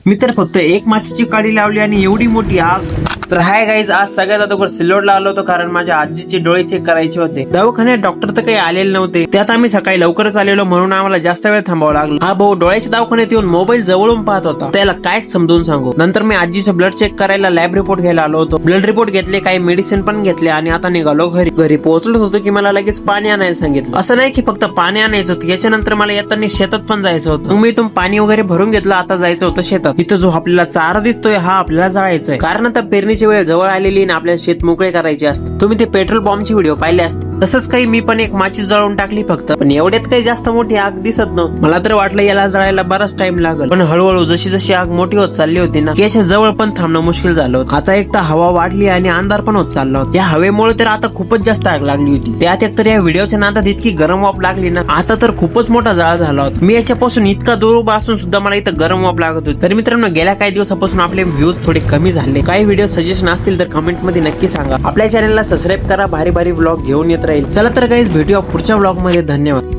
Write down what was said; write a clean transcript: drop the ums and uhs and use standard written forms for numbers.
मी तर फक्त एक माचीची काडी लावली आणि एवढी मोठी आग. तर हाय गाईज, आज सगळ्यात अगोदर सिल्लोडला आलो होतो कारण माझ्या आजीचे डोळे चेक करायचे होते. दवाखान्यात डॉक्टर तर काही आलेले नव्हते, त्यात आम्ही सकाळी लवकरच आलेलो म्हणून आम्हाला जास्त वेळ थांबावं लागलं. हा भाऊ डोळ्याच्या दवाखान्यात येऊन मोबाईल जवळून पाहत होता, त्याला काय समजून सांगू. नंतर मी आजीचं ब्लड चेक करायला लॅब रिपोर्ट घ्यायला आलो होतो. ब्लड रिपोर्ट घेतले, काही मेडिसिन पण घेतले आणि आता निघालो घरी. घरी पोहोचलो होतो की मला लगेच पाणी आणायला सांगितलं. असं नाही की फक्त पाणी आणायचं होतं, याच्यानंतर मला येताना शेतात पण जायचं होतं. मग मी इथून पाणी वगैरे भरून घेतलं. आता जायचं होतं शेतात. इथं जो आपल्याला चारा दिसतोय हा आपल्याला जाळायचा आहे, कारण आता पेरणीची वेळ जवळ आलेली आणि आपल्याला शेत मोकळे करायचे असते. तुम्ही ते पेट्रोल पंपचे व्हिडिओ पाहिले असते, तसंच काही मी पण एक माचीस जळून टाकली फक्त. पण एवढ्यात काही जास्त मोठी आग दिसत नव्हती. मला तर वाटलं याला जळायला बराच टाइम लागेल, पण हळूहळू जशी जशी आग मोठी होत चालली होती ना, याच्या जवळ पण थांबणं मुश्किल झालं होतं. आता एक तर हवा वाढली आणि अंधार पण होत चालला होता. या हवेमुळे तर आता खूपच जास्त आग लागली होती. त्यात एक तर या व्हिडिओच्या नादात इतकी गरम वाफ लागली ना, आता तर खूपच मोठा जाळ झाला होता. मी याच्यापासून इतका दूर उभा असून सुद्धा मला इथं गरम वाफ लागत होती. तर मित्रांनो, गेल्या काही दिवसापासून आपले व्ह्यूज थोडे कमी झाले. काही व्हिडिओ सजेशन असतील तर कमेंट मध्ये नक्की सांगा. आपल्या चॅनलला सबस्क्राईब करा, भारी भारी व्लॉग घेऊन येत राहील. चला तर गाईज, भेटूया पुढच्या व्लॉग मध्ये. धन्यवाद.